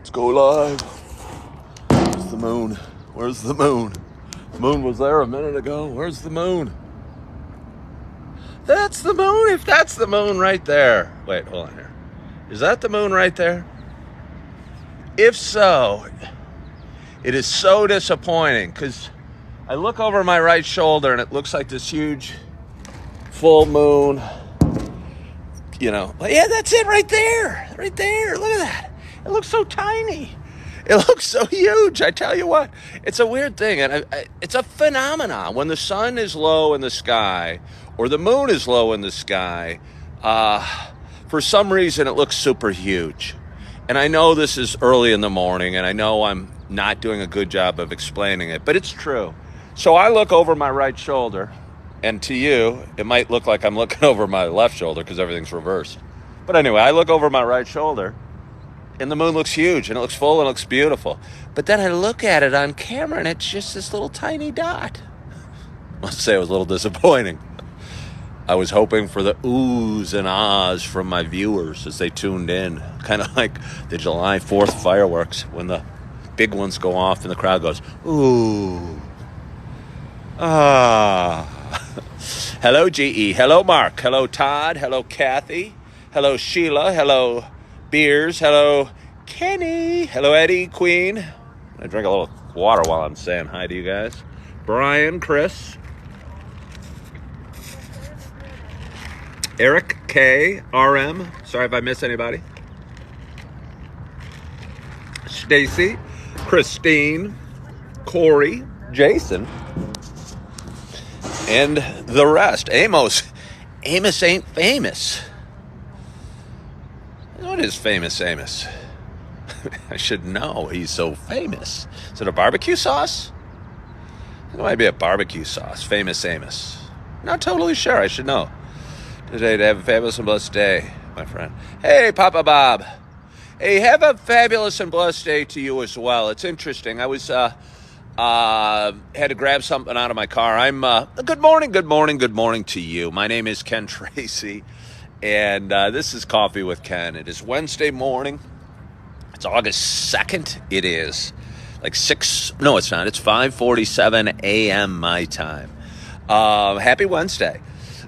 Let's go live. Where's the moon? Where's the moon? The moon was there a minute ago. Where's the moon? That's the moon. If that's the moon right there. Wait, hold on here. Is that the moon right there? If so, it is so disappointing because I look over my right shoulder and it looks like this huge full moon. You know, yeah, that's it right there. Right there. Look at that. It looks so tiny. It looks so huge. I tell you what, it's a weird thing. And it's a phenomenon. When the sun is low in the sky or the moon is low in the sky, for some reason it looks super huge. And I know this is early in the morning, and I know I'm not doing a good job of explaining it, but it's true. So I look over my right shoulder, and to you, it might look like I'm looking over my left shoulder because everything's reversed. But anyway, I look over my right shoulder, and the moon looks huge, and it looks full, and it looks beautiful. But then I look at it on camera, and it's just this little tiny dot. I must say it was a little disappointing. I was hoping for the oohs and ahs from my viewers as they tuned in. Kind of like the July 4th fireworks when the big ones go off and the crowd goes, ooh, ah. Hello, GE. Hello, Mark. Hello, Todd. Hello, Kathy. Hello, Sheila. Hello, Beers. Hello, Kenny. Hello, Eddie, Queen. I drink a little water while I'm saying hi to you guys. Brian, Chris. Eric K, RM. Sorry if I miss anybody. Stacy, Christine, Corey, Jason, and the rest. Amos. Amos ain't famous. What is famous Amos? I should know. He's so famous. Is it a barbecue sauce? It might be a barbecue sauce. Famous Amos. Not totally sure. I should know. Today to have a fabulous and blessed day, my friend. Hey, Papa Bob. Hey, have a fabulous and blessed day to you as well. It's interesting. I was had to grab something out of my car. I'm good morning to you. My name is Ken Tracy, and this is Coffee with Ken. It is Wednesday morning. It's August 2nd. It is like 6. No, it's not. It's 5:47 a.m. my time. Happy Wednesday.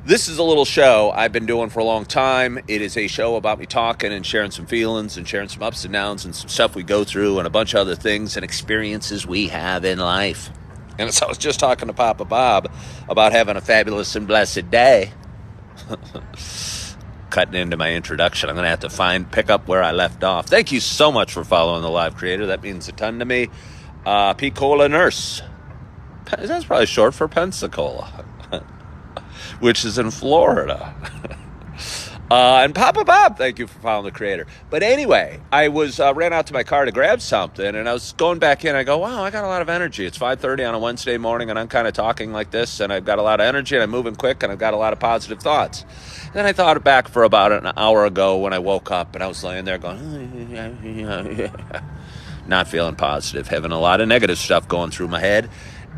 This is a little show I've been doing for a long time. It is a show about me talking and sharing some feelings and sharing some ups and downs and some stuff we go through and a bunch of other things and experiences we have in life. And so I was just talking to Papa Bob about having a fabulous and blessed day. Cutting into my introduction. I'm going to have to pick up where I left off. Thank you so much for following the live creator. That means a ton to me. Picola Nurse. That's probably short for Pensacola. Which is in Florida. And Papa Bob, thank you for following the creator. But anyway, I ran out to my car to grab something, and I was going back in. I go, wow, I got a lot of energy. It's 5:30 on a Wednesday morning, and I'm kind of talking like this, and I've got a lot of energy, and I'm moving quick, and I've got a lot of positive thoughts. And then I thought back for about an hour ago when I woke up, and I was laying there going, not feeling positive, having a lot of negative stuff going through my head,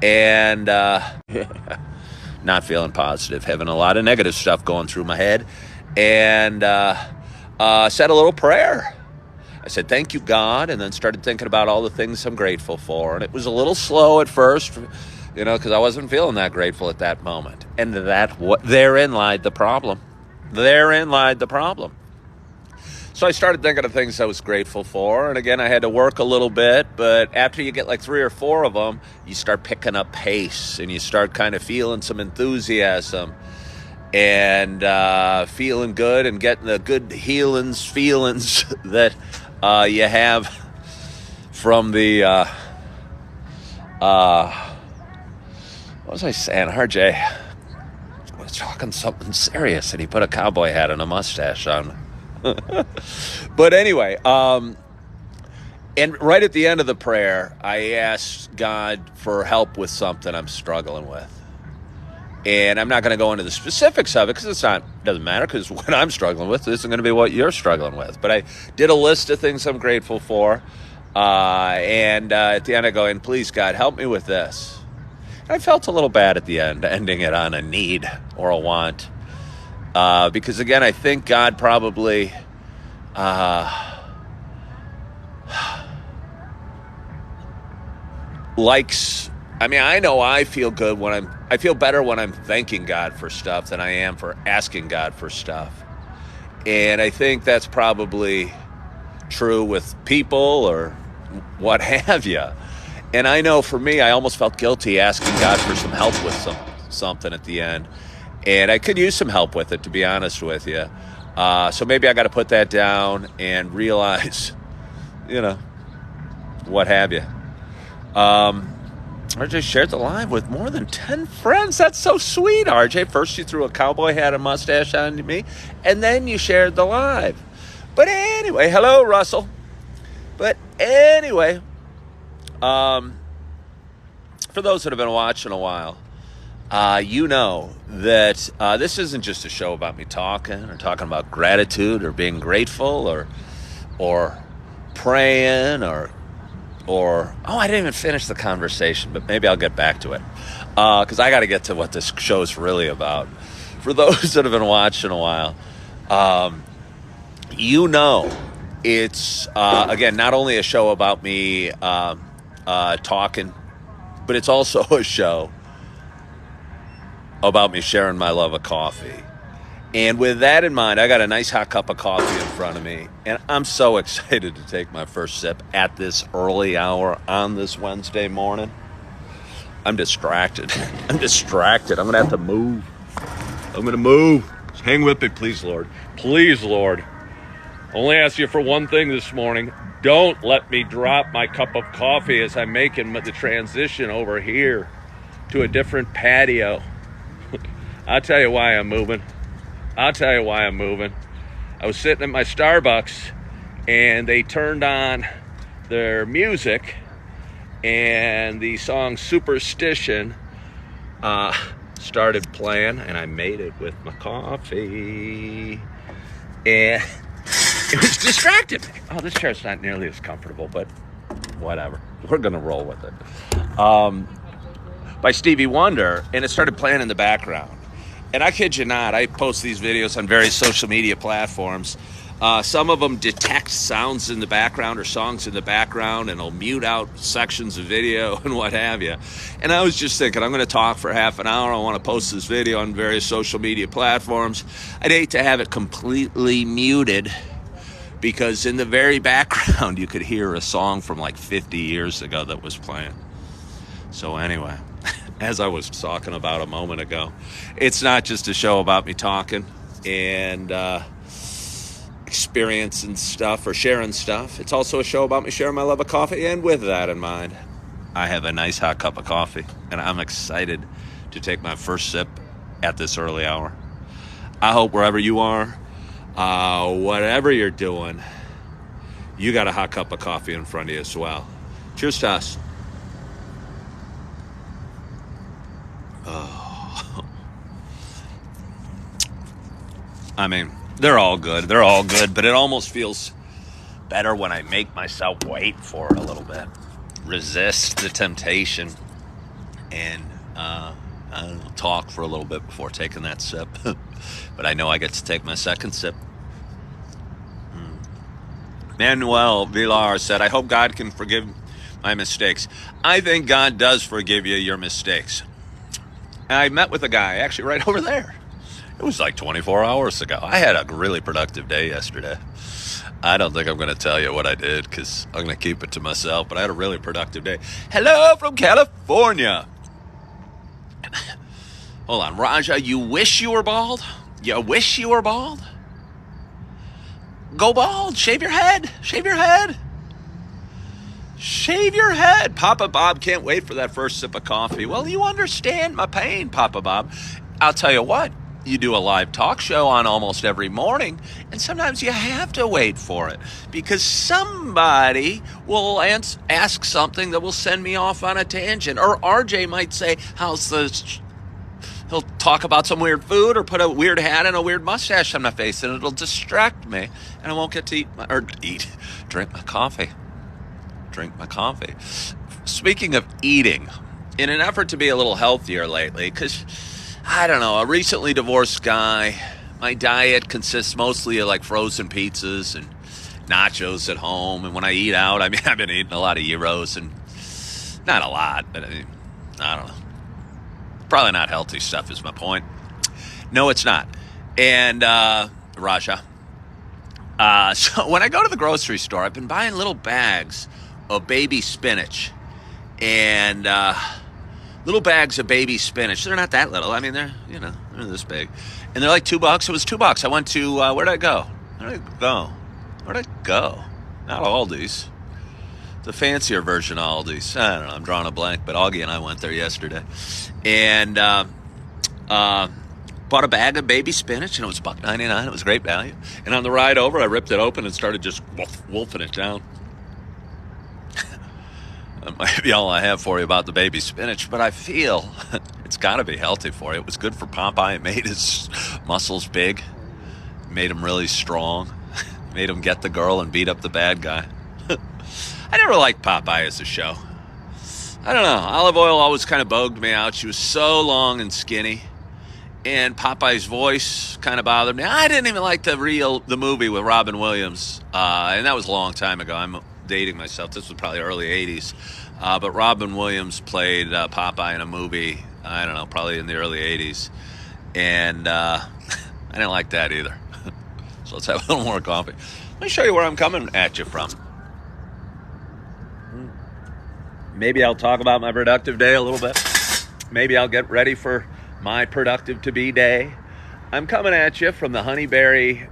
and not feeling positive, having a lot of negative stuff going through my head, and said a little prayer. I said, thank you, God, and then started thinking about all the things I'm grateful for. And it was a little slow at first, you know, because I wasn't feeling that grateful at that moment. And therein lied the problem. Therein lied the problem. So I started thinking of things I was grateful for. And again, I had to work a little bit. But after you get like 3 or 4 of them, you start picking up pace. And you start kind of feeling some enthusiasm. And feeling good and getting the good feelings that you have from the... what was I saying? RJ was talking something serious. And he put a cowboy hat and a mustache on. But anyway, and right at the end of the prayer, I asked God for help with something I'm struggling with. And I'm not going to go into the specifics of it because doesn't matter, because what I'm struggling with isn't going to be what you're struggling with. But I did a list of things I'm grateful for. And at the end I go, and please, God, help me with this. And I felt a little bad at the end, ending it on a need or a want. Because again, I think God probably likes. I mean, I know I feel good when I feel better when I'm thanking God for stuff than I am for asking God for stuff. And I think that's probably true with people or what have you. And I know for me, I almost felt guilty asking God for some help with something at the end. And I could use some help with it, to be honest with you. So maybe I got to put that down and realize, what have you. RJ shared the live with more than 10 friends. That's so sweet, RJ. First you threw a cowboy hat and mustache on me, and then you shared the live. But anyway, hello, Russell. But anyway, for those that have been watching a while, you know that this isn't just a show about me talking about gratitude or being grateful or praying or I didn't even finish the conversation, but maybe I'll get back to it because I got to get to what this show's really about. For those that have been watching a while, it's again not only a show about me talking, but it's also a show about me sharing my love of coffee. And with that in mind, I got a nice hot cup of coffee in front of me, and I'm so excited to take my first sip at this early hour on this Wednesday morning. I'm distracted. I'm going to have to move. I'm going to move. Just hang with me, please, Lord. Please, Lord. Only ask you for one thing this morning. Don't let me drop my cup of coffee as I'm making the transition over here to a different patio. I'll tell you why I'm moving. I was sitting at my Starbucks and they turned on their music and the song Superstition started playing, and I made it with my coffee and it was distracted me. Oh, this chair's not nearly as comfortable, but whatever. We're going to roll with it. By Stevie Wonder, and it started playing in the background. And I kid you not, I post these videos on various social media platforms. Some of them detect sounds in the background or songs in the background, and it'll mute out sections of video and what have you. And I was just thinking, I'm going to talk for half an hour. I want to post this video on various social media platforms. I'd hate to have it completely muted because in the very background you could hear a song from like 50 years ago that was playing. So anyway, as I was talking about a moment ago, it's not just a show about me talking and experiencing stuff or sharing stuff. It's also a show about me sharing my love of coffee. And with that in mind, I have a nice hot cup of coffee, and I'm excited to take my first sip at this early hour. I hope wherever you are, whatever you're doing, you got a hot cup of coffee in front of you as well. Cheers to us. Oh. I mean, they're all good, but it almost feels better when I make myself wait for it a little bit. Resist the temptation and I don't know, talk for a little bit before taking that sip. But I know I get to take my second sip. Manuel Villar said, I hope God can forgive my mistakes. I think God does forgive you your mistakes. I met with a guy actually right over there. It was like 24 hours ago. I had a really productive day yesterday. I don't think I'm going to tell you what I did because I'm going to keep it to myself, but I had a really productive day. Hello from California. Hold on, Raja, you wish you were bald? You wish you were bald? Go bald. Shave your head. Shave your head. Shave your head. Papa Bob can't wait for that first sip of coffee. Well, you understand my pain, Papa Bob. I'll tell you what. You do a live talk show on almost every morning, and sometimes you have to wait for it because somebody will ask something that will send me off on a tangent. Or RJ might say, he'll talk about some weird food or put a weird hat and a weird mustache on my face, and it'll distract me, and I won't get to drink my coffee. Speaking of eating, in an effort to be a little healthier lately, because I don't know, a recently divorced guy, my diet consists mostly of like frozen pizzas and nachos at home. And when I eat out, I mean, I've been eating a lot of gyros and Not a lot, but I mean, I don't know. Probably not healthy stuff is my point. No, it's not. And Raja. So when I go to the grocery store, I've been buying little bags of baby spinach. And little bags of baby spinach. They're not that little. I mean, they're this big. And they're like $2. It was $2. I went to, where'd I go? Where'd I go? Not Aldi's. The fancier version of Aldi's. I don't know. I'm drawing a blank, but Augie and I went there yesterday. And bought a bag of baby spinach, and it was $1.99. It was great value. And on the ride over, I ripped it open and started just wolfing it down. That might be all I have for you about the baby spinach, but I feel it's got to be healthy for you. It was good for Popeye. It made his muscles big, made him really strong, made him get the girl and beat up the bad guy. I never liked Popeye as a show. I don't know. Olive Oyl always kind of bugged me out. She was so long and skinny, and Popeye's voice kind of bothered me. I didn't even like the movie with Robin Williams, and that was a long time ago. I'm dating myself. This was probably early 80s. But Robin Williams played Popeye in a movie, I don't know, probably in the early 80s. And I didn't like that either. So let's have a little more coffee. Let me show you where I'm coming at you from. Maybe I'll talk about my productive day a little bit. Maybe I'll get ready for my productive to be day. I'm coming at you from the Honeyberry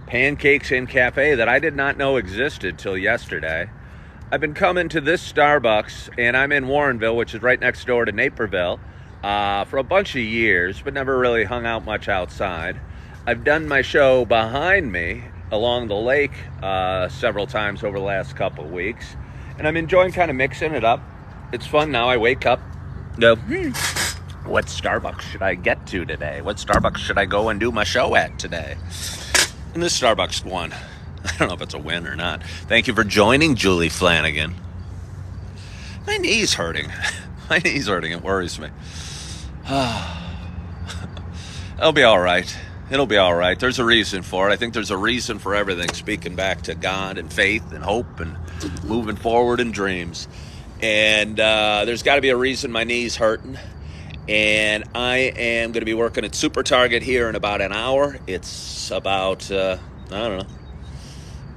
Pancakes and Cafe that I did not know existed till yesterday. I've been coming to this Starbucks, and I'm in Warrenville, which is right next door to Naperville, for a bunch of years, but never really hung out much outside. I've done my show behind me along the lake several times over the last couple of weeks, and I'm enjoying kind of mixing it up. It's fun now. I wake up, go, what Starbucks should I get to today? What Starbucks should I go and do my show at today? And this Starbucks won. I don't know if it's a win or not. Thank you for joining, Julie Flanagan. My knee's hurting. My knee's hurting. It worries me. It'll be all right. It'll be all right. There's a reason for it. I think there's a reason for everything. Speaking back to God and faith and hope and moving forward in dreams. And there's got to be a reason my knee's hurting. And I am going to be working at Super Target here in about an hour. It's about, I don't know,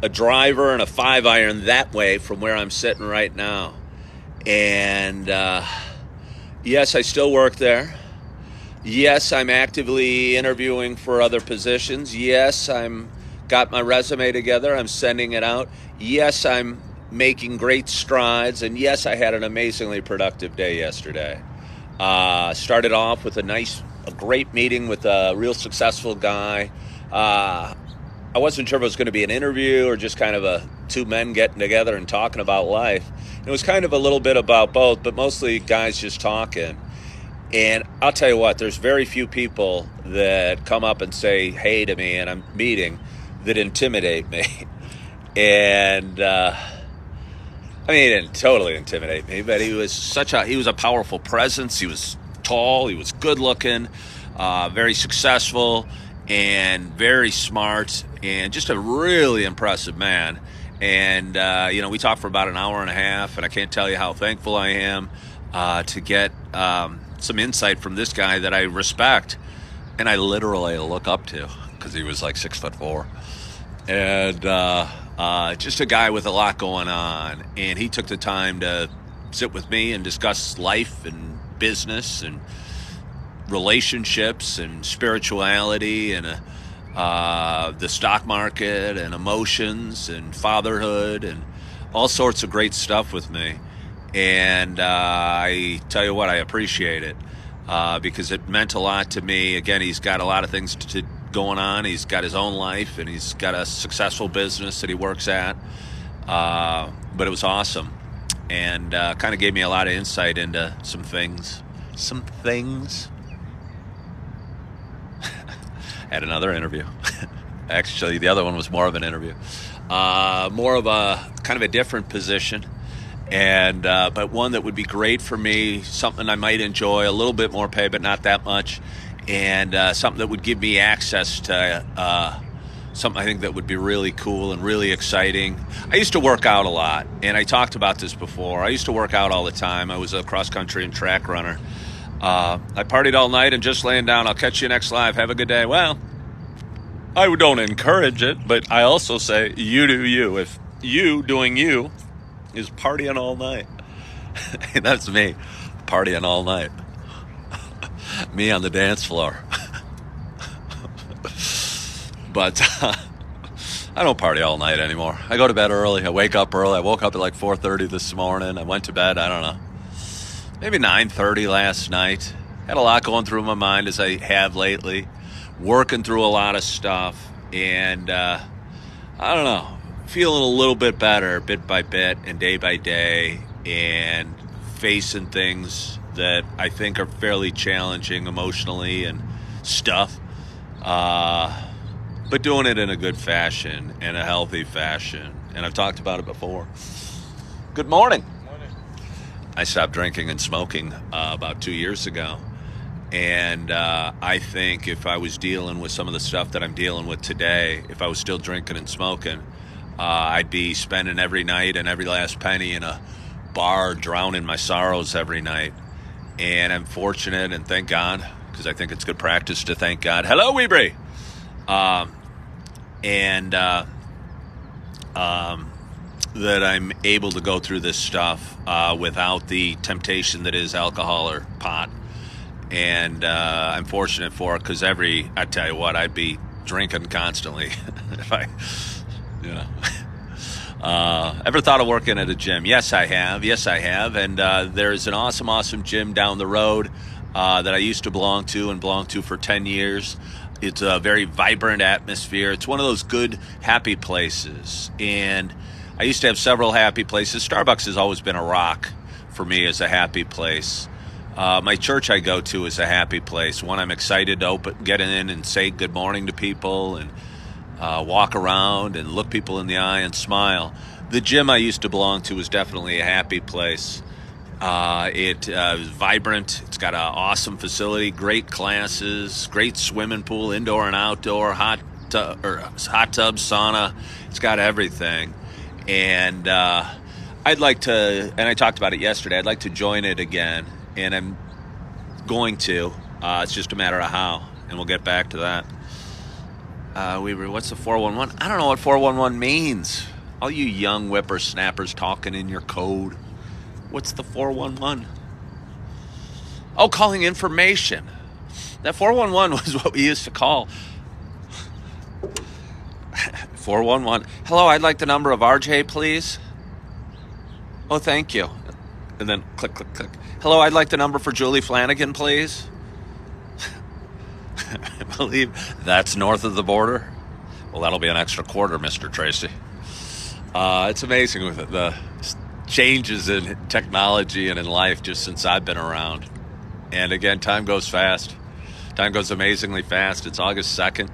a driver and a 5-iron that way from where I'm sitting right now. And yes, I still work there. Yes, I'm actively interviewing for other positions. Yes, I'm got my resume together. I'm sending it out. Yes, I'm making great strides. And yes, I had an amazingly productive day yesterday. Started off with a great meeting with a real successful guy. I wasn't sure if it was going to be an interview or just kind of two men getting together and talking about life. It was kind of a little bit about both, but mostly guys just talking. And I'll tell you what, there's very few people that come up and say hey to me and I'm meeting that intimidate me. And I mean, he didn't totally intimidate me, but he was a powerful presence. He was tall, he was good looking, very successful, and very smart, and just a really impressive man. And we talked for about an hour and a half, and I can't tell you how thankful I am to get some insight from this guy that I respect, and I literally look up to, because he was like 6'4", and just a guy with a lot going on. And he took the time to sit with me and discuss life and business and relationships and spirituality and the stock market and emotions and fatherhood and all sorts of great stuff with me. And I tell you what, I appreciate it because it meant a lot to me. Again, he's got a lot of things going on. He's got his own life, and he's got a successful business that he works at. But it was awesome, and kind of gave me a lot of insight into some things. Had another interview. Actually, the other one was more of an interview. More of a kind of a different position. And but one that would be great for me, something I might enjoy, a little bit more pay, but not that much, and something that would give me access to something I think that would be really cool and really exciting. I used to work out a lot, and I talked about this before. I used to work out all the time. I was a cross-country and track runner. I partied all night and just laying down. I'll catch you next live. Have a good day. Well, I don't encourage it, but I also say you do you. If you doing you is partying all night, that's me, partying all night. Me on the dance floor. But I don't party all night anymore. I go to bed early. I wake up early. I woke up at like 4:30 this morning. I went to bed, I don't know, maybe 9:30 last night. Had a lot going through my mind, as I have lately. Working through a lot of stuff. And I don't know, feeling a little bit better bit by bit and day by day. And facing things that I think are fairly challenging emotionally and stuff. But doing it in a good fashion and a healthy fashion. And I've talked about it before. Good morning. Morning. I stopped drinking and smoking about 2 years ago. And I think if I was dealing with some of the stuff that I'm dealing with today, if I was still drinking and smoking, I'd be spending every night and every last penny in a bar, drowning my sorrows every night. And I'm fortunate, and thank God, because I think it's good practice to thank God. Hello, Weebree. That I'm able to go through this stuff without the temptation that is alcohol or pot. And I'm fortunate for it, because I tell you what, I'd be drinking constantly if I, ever thought of working at a gym? Yes, I have. And there's an awesome gym down the road that I used to belong to for 10 years. It's a very vibrant atmosphere. It's one of those good, happy places. And I used to have several happy places. Starbucks has always been a rock for me as a happy place. My church I go to is a happy place. One I'm excited to get in and say good morning to people and walk around and look people in the eye and smile. The gym I used to belong to is definitely a happy place. It is vibrant. It's got an awesome facility, great classes, great swimming pool, indoor and outdoor, hot tub, sauna. It's got everything. And I'd like to, and I talked about it yesterday, I'd like to join it again. And I'm going to. It's just a matter of how. And we'll get back to that. What's the 411? I don't know what 411 means. All you young whippersnappers talking in your code. What's the 411? Oh, calling information. That 411 was what we used to call. 411. Hello, I'd like the number of RJ, please. Oh, thank you. And then click, click, click. Hello, I'd like the number for Julie Flanagan, please. I believe that's north of the border. Well, that'll be an extra quarter, Mr. Tracy. It's amazing with the changes in technology and in life just since I've been around. And again, time goes fast. Time goes amazingly fast. It's August 2nd.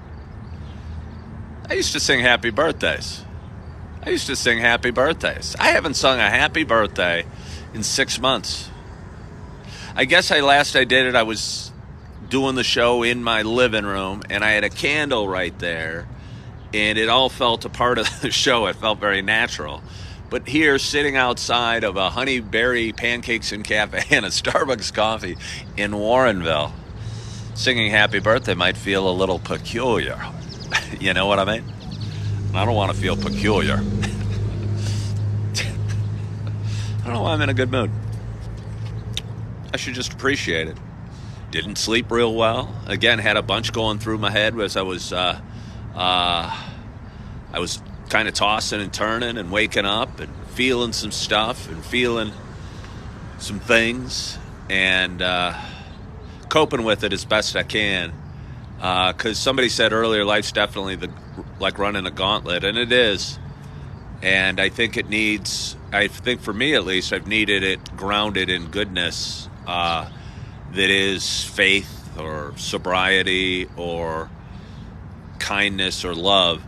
I used to sing happy birthdays. I haven't sung a happy birthday in 6 months. I guess last I did it, I was doing the show in my living room, and I had a candle right there, and it all felt a part of the show. It felt very natural. But here, sitting outside of a Honey Berry Pancakes and Cafe and a Starbucks coffee in Warrenville, singing happy birthday might feel a little peculiar. You know what I mean? I don't want to feel peculiar. I don't know why I'm in a good mood. I should just appreciate it. Didn't sleep real well. Again, had a bunch going through my head as I was kind of tossing and turning and waking up and feeling some stuff and feeling some things and coping with it as best I can. Because somebody said earlier, life's definitely like running a gauntlet, and it is. And I think for me at least, I've needed it grounded in goodness. That is faith or sobriety or kindness or love,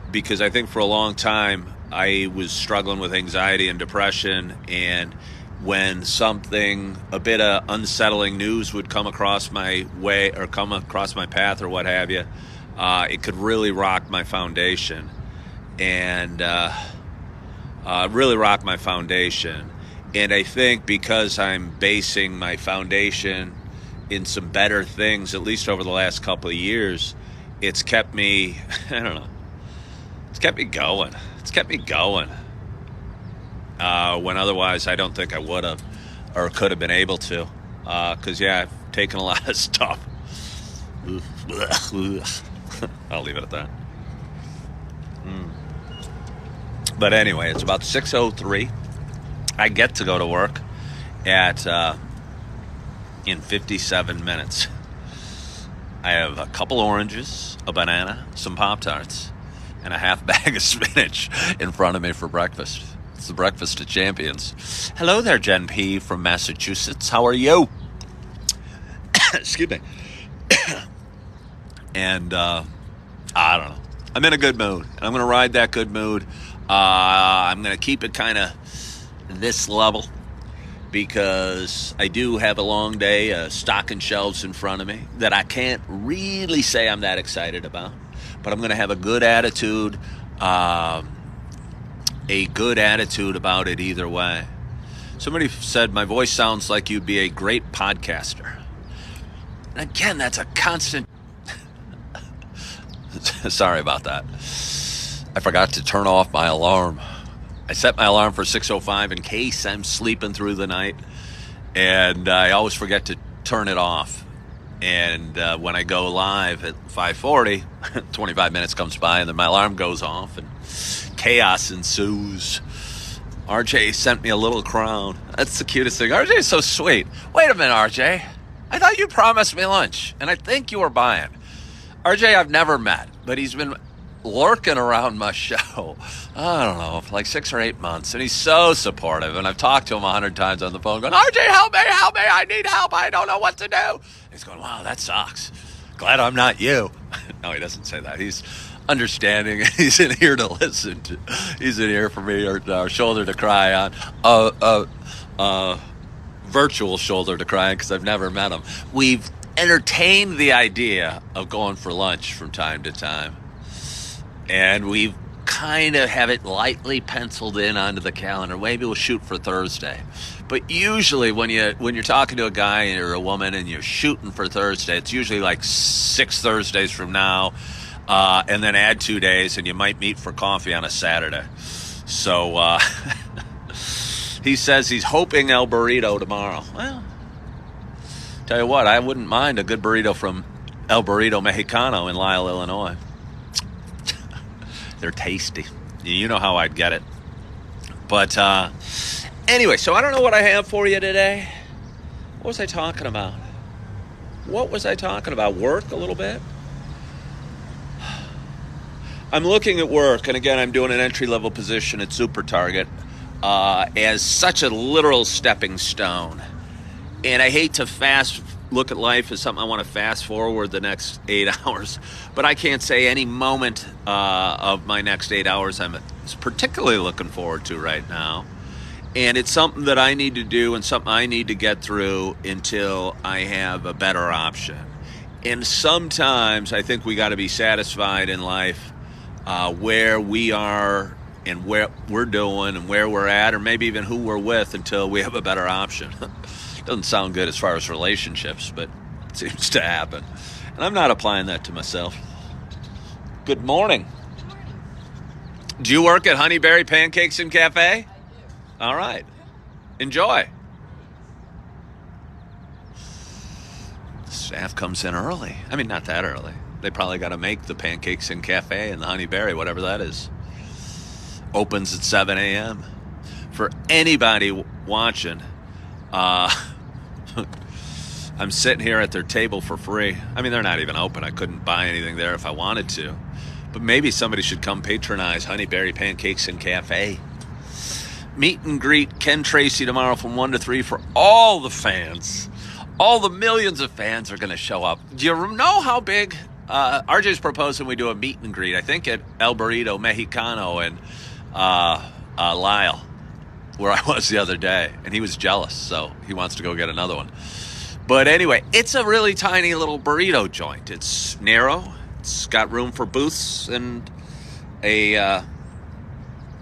because I think for a long time I was struggling with anxiety and depression, and when a bit of unsettling news would come across my way or come across my path or what have you, it could really rock my foundation, and really rock my foundation. And I think because I'm basing my foundation in some better things, at least over the last couple of years, it's kept me, I don't know, it's kept me going. It's kept me going. When otherwise I don't think I would have or could have been able to. Because, I've taken a lot of stuff. I'll leave it at that. But anyway, it's about 6:03. I get to go to work in 57 minutes. I have a couple oranges, a banana, some Pop-Tarts, and a half bag of spinach in front of me for breakfast. It's the breakfast of champions. Hello there, Jen P. from Massachusetts. How are you? Excuse me. And I don't know. I'm in a good mood. And I'm going to ride that good mood. I'm going to keep it kind of this level because I do have a long day, stocking shelves in front of me that I can't really say I'm that excited about. But I'm going to have a good attitude about it either way. Somebody said my voice sounds like you'd be a great podcaster. And again, that's a constant... Sorry about that. I forgot to turn off my alarm. I set my alarm for 6:05 in case I'm sleeping through the night. And I always forget to turn it off. And when I go live at 5:40, 25 minutes comes by and then my alarm goes off and chaos ensues. RJ sent me a little crown. That's the cutest thing. RJ is so sweet. Wait a minute, RJ. I thought you promised me lunch, and I think you were buying. RJ, I've never met, but he's been lurking around my show, I don't know, for like 6 or 8 months, and he's so supportive, and I've talked to him 100 times on the phone going, RJ, help me, I need help, I don't know what to do. He's going, wow, that sucks. Glad I'm not you. No, he doesn't say that. He's understanding. He's in here to listen to. He's in here for me, or shoulder to cry on. Virtual shoulder to cry on because I've never met him. We've entertained the idea of going for lunch from time to time. And we've kind of have it lightly penciled in onto the calendar. Maybe we'll shoot for Thursday. But usually when you're talking to a guy or a woman and you're shooting for Thursday, it's usually like 6 Thursdays from now. And then add 2 days, and you might meet for coffee on a Saturday. So he says he's hoping El Burrito tomorrow. Well, tell you what, I wouldn't mind a good burrito from El Burrito Mexicano in Lisle, Illinois. They're tasty. You know how I'd get it. But anyway, so I don't know what I have for you today. What was I talking about? Work a little bit? I'm looking at work, and again, I'm doing an entry-level position at Super Target as such a literal stepping stone. And I hate to look at life as something I want to fast forward the next 8 hours, but I can't say any moment of my next 8 hours I'm particularly looking forward to right now. And it's something that I need to do and something I need to get through until I have a better option. And sometimes I think we got to be satisfied in life where we are and where we're doing and where we're at, or maybe even who we're with until we have a better option. Doesn't sound good as far as relationships, but it seems to happen. And I'm not applying that to myself. Good morning. Do you work at Honeyberry Pancakes and Cafe? I do. All right. Enjoy. Staff comes in early. I mean, not that early. They probably got to make the pancakes and cafe and the Honeyberry, whatever that is. Opens at 7 a.m. For anybody watching, I'm sitting here at their table for free. I mean, they're not even open. I couldn't buy anything there if I wanted to. But maybe somebody should come patronize Honeyberry Pancakes and Cafe. Meet and greet Ken Tracy tomorrow from 1 to 3 for all the fans. All the millions of fans are going to show up. Do you know how big... RJ's proposing we do a meet and greet, I think at El Burrito Mexicano in Lisle, where I was the other day. And he was jealous, so he wants to go get another one. But anyway, it's a really tiny little burrito joint. It's narrow. It's got room for booths and a, I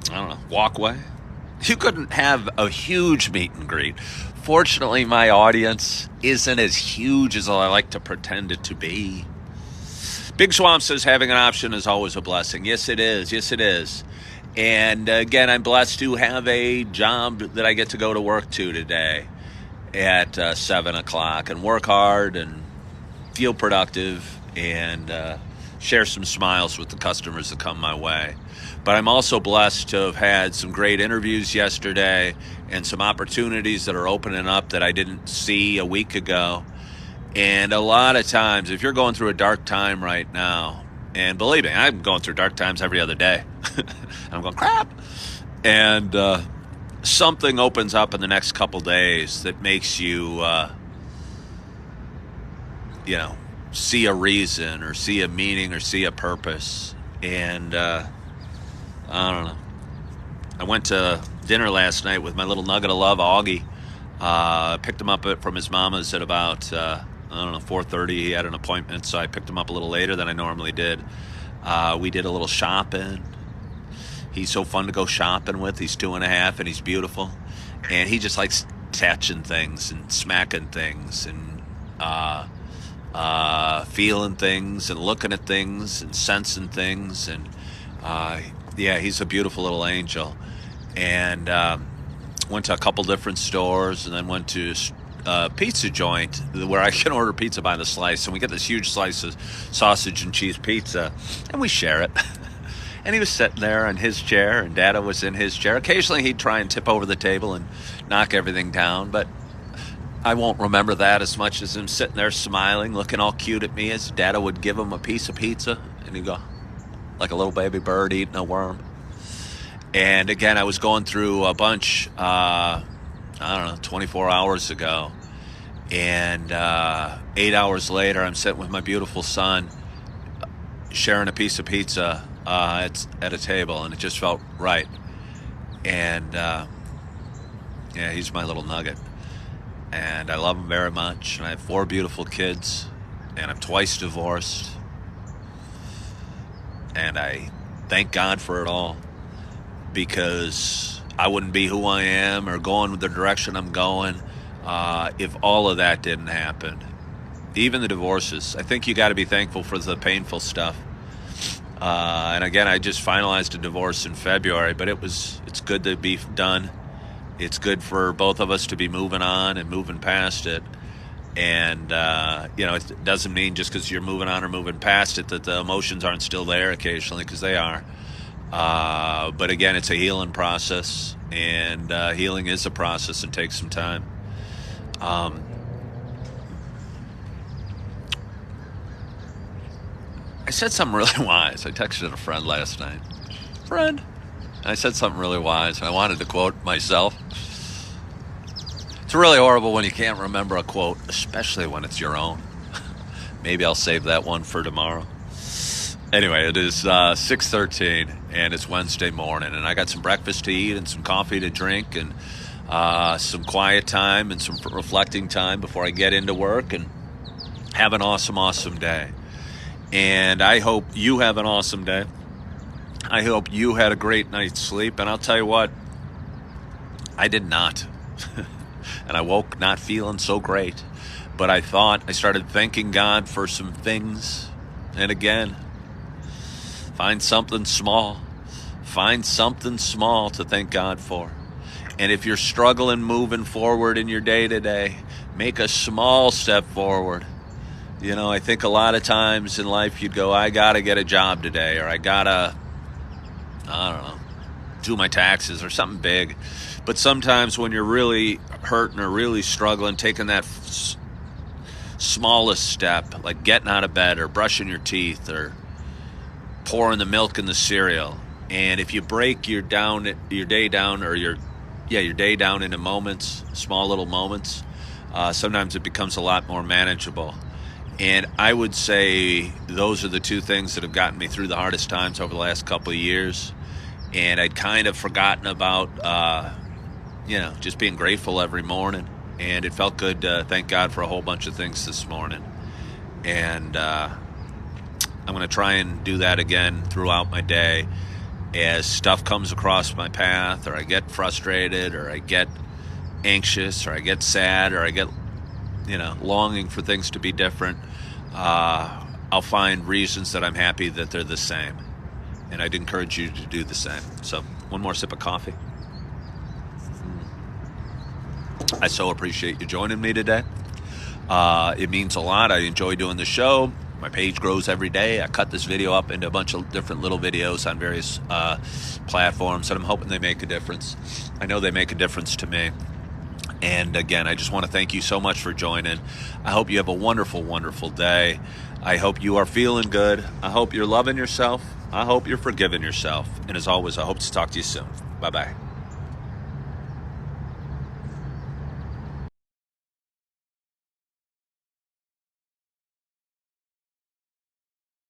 don't know, walkway. You couldn't have a huge meet and greet. Fortunately, my audience isn't as huge as I like to pretend it to be. Big Swamp says having an option is always a blessing. Yes, it is. Yes, it is. And again, I'm blessed to have a job that I get to go to work to today at 7 o'clock and work hard and feel productive and share some smiles with the customers that come my way. But I'm also blessed to have had some great interviews yesterday and some opportunities that are opening up that I didn't see a week ago. And a lot of times, if you're going through a dark time right now, and believe me, I'm going through dark times every other day. I'm going, crap. And something opens up in the next couple days that makes you, see a reason or see a meaning or see a purpose. And I don't know. I went to dinner last night with my little nugget of love, Augie. Picked him up from his mama's at about, 4:30. He had an appointment, so I picked him up a little later than I normally did. We did a little shopping. He's so fun to go shopping with. He's 2.5, and he's beautiful. And he just likes touching things and smacking things and feeling things and looking at things and sensing things. And, he's a beautiful little angel. And went to a couple different stores and then went to a pizza joint where I can order pizza by the slice. And we get this huge slice of sausage and cheese pizza, and we share it. And he was sitting there in his chair, and Dada was in his chair. Occasionally, he'd try and tip over the table and knock everything down, but I won't remember that as much as him sitting there smiling, looking all cute at me as Dada would give him a piece of pizza, and he'd go, like a little baby bird eating a worm. And again, I was going through a bunch, 24 hours ago, and 8 hours later, I'm sitting with my beautiful son, sharing a piece of pizza at a table, and it just felt right. And he's my little nugget, and I love him very much. And I have 4 beautiful kids, and I'm twice divorced, and I thank God for it all, because I wouldn't be who I am or going the direction I'm going if all of that didn't happen. Even the divorces. I think you got to be thankful for the painful stuff. And again, I just finalized a divorce in February, but it's good to be done. It's good for both of us to be moving on and moving past it. And, it doesn't mean just because you're moving on or moving past it that the emotions aren't still there occasionally, because they are. But again, it's a healing process, and healing is a process and takes some time. I said something really wise. I texted a friend last night. Friend. And I said something really wise, and I wanted to quote myself. It's really horrible when you can't remember a quote, especially when it's your own. Maybe I'll save that one for tomorrow. Anyway, it is 6:13, and it's Wednesday morning, and I got some breakfast to eat and some coffee to drink and some quiet time and some reflecting time before I get into work and have an awesome, awesome day. And I hope you have an awesome day. I hope you had a great night's sleep, and I'll tell you what, I did not. And I woke not feeling so great, but I started thanking God for some things. And again, find something small to thank God for. And if you're struggling moving forward in your day to day, make a small step forward. I think a lot of times in life you'd go, I got to get a job today, or I got to, do my taxes or something big. But sometimes when you're really hurting or really struggling, taking that smallest step, like getting out of bed or brushing your teeth or pouring the milk in the cereal. And if you break your day down into moments, small little moments, sometimes it becomes a lot more manageable. And I would say those are the 2 things that have gotten me through the hardest times over the last couple of years. And I'd kind of forgotten about, just being grateful every morning. And it felt good to thank God for a whole bunch of things this morning. And I'm going to try and do that again throughout my day. As stuff comes across my path, or I get frustrated, or I get anxious, or I get sad, or I get, longing for things to be different, I'll find reasons that I'm happy that they're the same. And I'd encourage you to do the same. So, one more sip of coffee. I so appreciate you joining me today. It means a lot. I enjoy doing the show. My page grows every day. I cut this video up into a bunch of different little videos on various platforms, and I'm hoping they make a difference. I know they make a difference to me. And again, I just want to thank you so much for joining. I hope you have a wonderful, wonderful day. I hope you are feeling good. I hope you're loving yourself. I hope you're forgiving yourself. And as always, I hope to talk to you soon. Bye-bye.